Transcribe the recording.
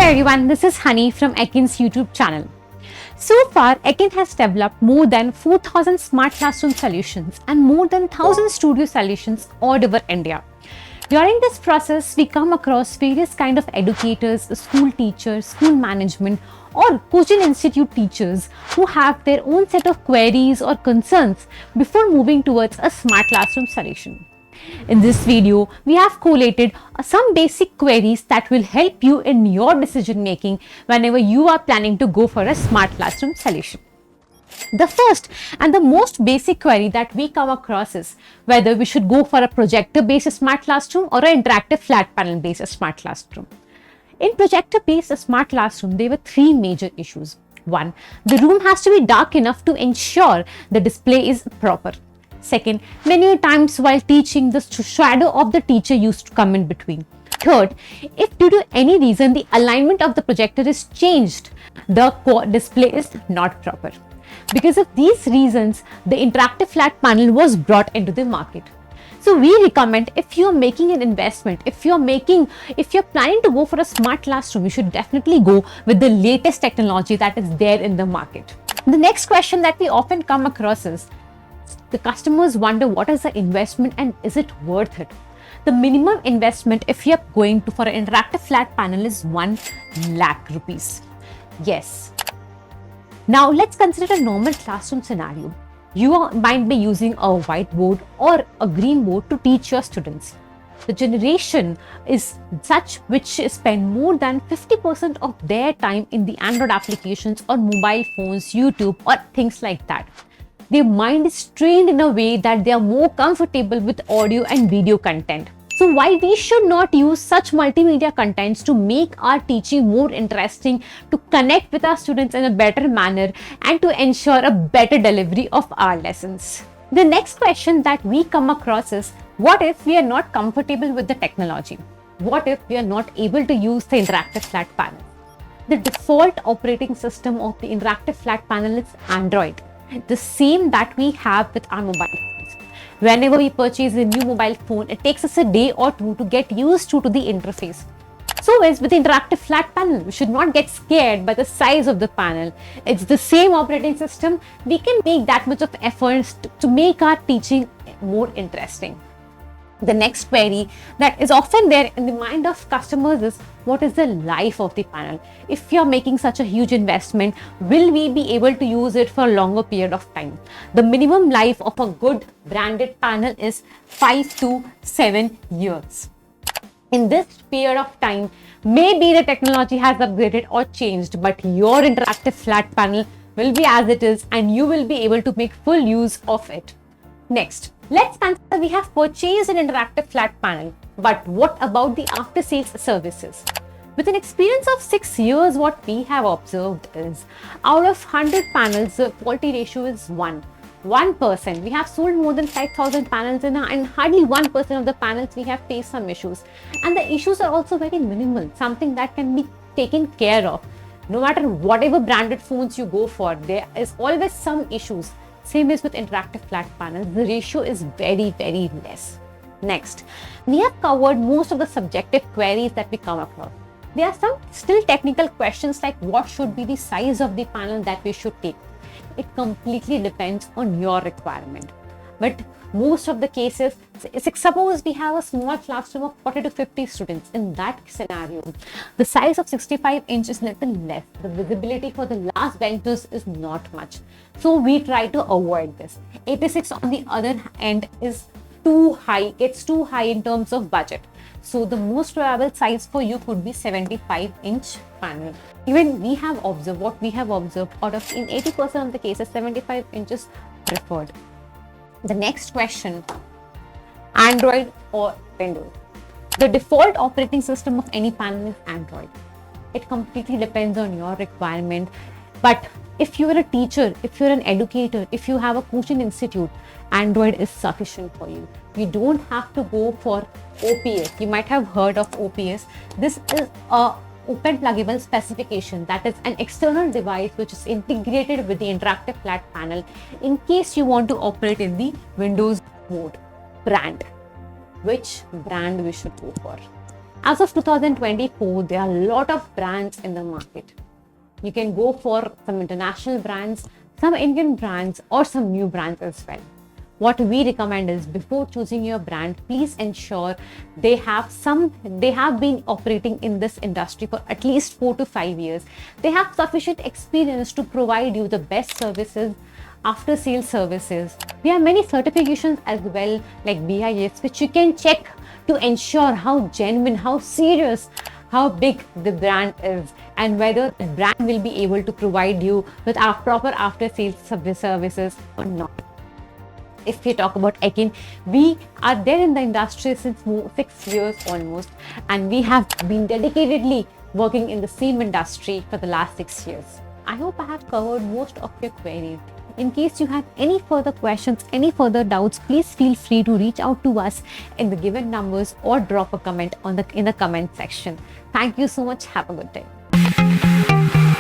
everyone, this is Honey from Ekin's YouTube channel. So far, Ekin has developed more than 4,000 smart classroom solutions and more than 1,000 studio solutions all over India. During this process, we come across various kind of educators, school teachers, school management or coaching institute teachers who have their own set of queries or concerns before moving towards a smart classroom solution. In this video, we have collated some basic queries that will help you in your decision making whenever you are planning to go for a smart classroom solution. The first and the most basic query that we come across is whether we should go for a projector based smart classroom or an interactive flat panel based smart classroom. In projector based smart classroom, there were three major issues. One, the room has to be dark enough to ensure the display is proper. Second, many times while teaching, the shadow of the teacher used to come in between. Third, if due to any reason the alignment of the projector is changed, the display is not proper. Because of these reasons, the interactive flat panel was brought into the market. So we recommend, if you're making an investment, if you're planning to go for a smart classroom, you should definitely go with the latest technology that is there in the market. The next question that we often come across is, the customers wonder what is the investment and is it worth it? The minimum investment if you're going for an interactive flat panel is 1 lakh rupees. Yes. Now let's consider a normal classroom scenario. You might be using a whiteboard or a green board to teach your students. The generation is such which spend more than 50% of their time in the Android applications or mobile phones, YouTube or things like that. Their mind is trained in a way that they are more comfortable with audio and video content. So why we should not use such multimedia contents to make our teaching more interesting, to connect with our students in a better manner and to ensure a better delivery of our lessons. The next question that we come across is, what if we are not comfortable with the technology? What if we are not able to use the interactive flat panel? The default operating system of the interactive flat panel is Android, the same that we have with our mobile phones. Whenever we purchase a new mobile phone, it takes us a day or two to get used to the interface. So as with the interactive flat panel, we should not get scared by the size of the panel. It's the same operating system. We can make that much of efforts to make our teaching more interesting. The next query that is often there in the mind of customers is, what is the life of the panel? If you're making such a huge investment, will we be able to use it for a longer period of time? The minimum life of a good branded panel is 5 to 7 years. In this period of time, maybe the technology has upgraded or changed, but your interactive flat panel will be as it is and you will be able to make full use of it. Next, let's consider we have purchased an interactive flat panel, but what about the after sales services? With an experience of 6 years, what we have observed is, out of 100 panels, the quality ratio is 1%. We have sold more than 5,000 panels and hardly 1% of the panels we have faced some issues. And the issues are also very minimal, something that can be taken care of. No matter whatever branded phones you go for, there is always some issues. Same as with interactive flat panels, the ratio is very, very less. Next, we have covered most of the subjective queries that we come across. There are some still technical questions like what should be the size of the panel that we should take. It completely depends on your requirement. But most of the cases, suppose we have a small classroom of 40 to 50 students. In that scenario, the size of 65 inches is little less. The visibility for the last benches is not much. So we try to avoid this. 86 on the other end is too high, gets too high in terms of budget. So the most probable size for you could be 75-inch panel. Even we have observed, what we have observed, out of in 80% of the cases, 75 inches preferred. The next question, Android or Windows? The default operating system of any panel is Android. It completely depends on your requirement. But if you're a teacher, if you're an educator, if you have a coaching institute, Android is sufficient for you. You don't have to go for OPS. You might have heard of OPS. This is a open pluggable specification, that is an external device which is integrated with the interactive flat panel in case you want to operate in the Windows mode. Brand. Which brand we should go for? As of 2024, there are a lot of brands in the market. You can go for some international brands, some Indian brands, or some new brands as well. What we recommend is, before choosing your brand, please ensure they have been operating in this industry for at least 4 to 5 years. They have sufficient experience to provide you the best services, after sales services. We have many certifications as well, like BIS, which you can check to ensure how genuine, how serious, how big the brand is, and whether the brand will be able to provide you with our proper after sales services or not. If we talk about Ekin, we are there in the industry since 6 years almost, and we have been dedicatedly working in the same industry for the last 6 years. I hope I have covered most of your queries. In case you have any further questions, any further doubts, please feel free to reach out to us in the given numbers or drop a comment in the comment section. Thank you so much. Have a good day.